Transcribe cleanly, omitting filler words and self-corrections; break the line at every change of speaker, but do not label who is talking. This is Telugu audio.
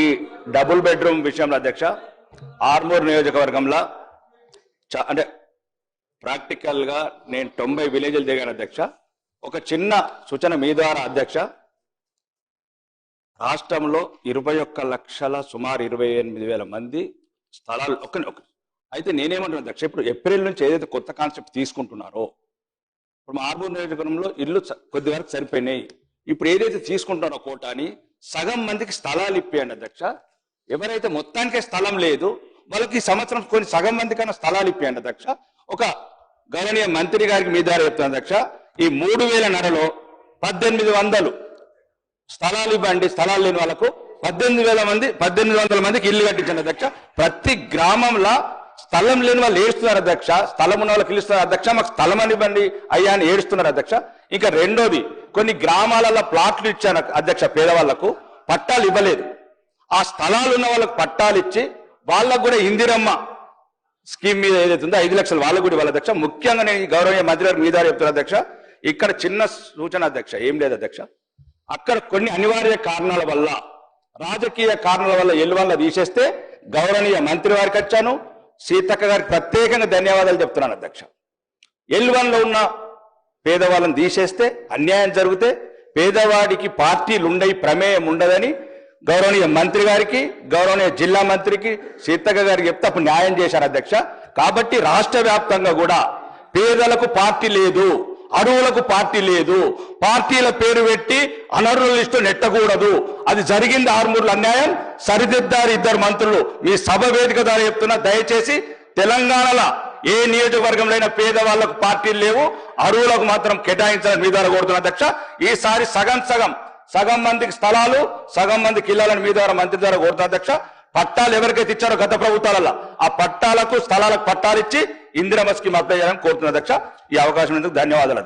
ఈ డబుల్ బెడ్రూమ్ విషయంలో అధ్యక్ష ఆర్మూర్ నియోజకవర్గంలో అంటే ప్రాక్టికల్ గా నేను 90 విలేజ్లు దిగాను అధ్యక్ష. ఒక చిన్న సూచన మీ ద్వారా అధ్యక్ష, రాష్ట్రంలో 21 లక్షల సుమారు 28,000 మంది స్థలాలు అయితే నేనేమంటున్నా అధ్యక్ష, ఇప్పుడు ఏప్రిల్ నుంచి ఏదైతే కొత్త కాన్సెప్ట్ తీసుకుంటున్నారో ఇప్పుడు మా ఆర్మూర్ నియోజకవర్గంలో ఇల్లు కొద్ది వరకు సరిపోయినాయి. ఇప్పుడు ఏదైతే తీసుకుంటున్నారో కోటాని సగం మందికి స్థలాలు ఇప్పేయండి అధ్యక్ష. ఎవరైతే మొత్తానికే స్థలం లేదు వాళ్ళకి ఈ సంవత్సరం కొన్ని సగం మంది కన్నా స్థలాలు ఇప్పేయండి అధ్యక్ష. ఒక గౌరవనీయ మంత్రి గారికి మీ ద్వారా చెప్తాను అధ్యక్ష, ఈ 3,000 1800 స్థలాలు ఇవ్వండి. స్థలాలు లేని వాళ్ళకు 1800 మందికి ఇల్లు కట్టించండి అధ్యక్ష. ప్రతి గ్రామంలో స్థలం లేని వాళ్ళు ఏడుస్తున్నారు అధ్యక్ష, స్థలం ఉన్న వాళ్ళకి ఇల్లుస్తున్నారు అధ్యక్ష, మాకు స్థలం అని ఇవ్వండి అయ్యా అని ఏడుస్తున్నారు అధ్యక్ష. ఇంకా రెండోది, కొన్ని గ్రామాలలో ప్లాట్లు ఇచ్చాను అధ్యక్ష, పేదవాళ్లకు పట్టాలు ఇవ్వలేదు. ఆ స్థలాలు ఉన్న వాళ్ళకు పట్టాలు ఇచ్చి వాళ్ళకు కూడా ఇందిరమ్మ స్కీమ్ మీద ఏదైతే ఉందో 5 లక్షలు వాళ్ళకు కూడా ఇవ్వాలి అధ్యక్ష. ముఖ్యంగా నేను గౌరవనీయ మంత్రి గారు మీ ద్వారా చెప్తున్నారు అధ్యక్ష, ఇక్కడ చిన్న సూచన అధ్యక్ష, ఏం లేదు అధ్యక్ష, అక్కడ కొన్ని అనివార్య కారణాల వల్ల రాజకీయ కారణాల వల్ల ఎల్లువల్ల తీసేస్తే గౌరవనీయ మంత్రి వారికి వచ్చాను, సీతక్క గారికి ప్రత్యేకంగా ధన్యవాదాలు చెప్తున్నాను అధ్యక్ష. ఎల్లువన్లో ఉన్న పేదవాళ్ళని తీసేస్తే అన్యాయం జరిగితే పేదవాడికి పార్టీలు ఉండయి, ప్రమేయం ఉండదని గౌరవనీయ మంత్రి గారికి గౌరవనీయ జిల్లా మంత్రికి సీతక్క గారికి చెప్తే అప్పుడు న్యాయం చేశారు అధ్యక్ష. కాబట్టి రాష్ట్ర వ్యాప్తంగా కూడా పేదలకు పార్టీ లేదు, అరువులకు పార్టీ లేదు, పార్టీల పేరు పెట్టి అనర్హుల లిస్టు నెట్టకూడదు. అది జరిగింది ఆర్మూర్లో అన్యాయం, సరిదిద్దారు 2 మంత్రులు. మీ సభ వేదిక ద్వారా చెప్తున్నా, దయచేసి తెలంగాణలో ఏ నియోజకవర్గంలో పేదవాళ్లకు పార్టీలు లేవు, అరువులకు మాత్రం కేటాయించాలని మీ ద్వారా కోరుతున్నా అధ్యక్ష. ఈసారి సగం మందికి స్థలాలు, సగం మందికి ఇళ్లని మీ ద్వారా మంత్రి ద్వారా కోరుతున్నా అధ్యక్ష. పట్టాలు ఎవరికైతే ఇచ్చారో గత ప్రభుత్వాలలో ఆ పట్టాలకు స్థలాలకు పట్టాలు ఇచ్చి ఇందిరమ్మ స్కీమ్ అప్లై చేయాలని కోరుతున్నా అధ్యక్ష. ఈ అవకాశం ధన్యవాదాలు.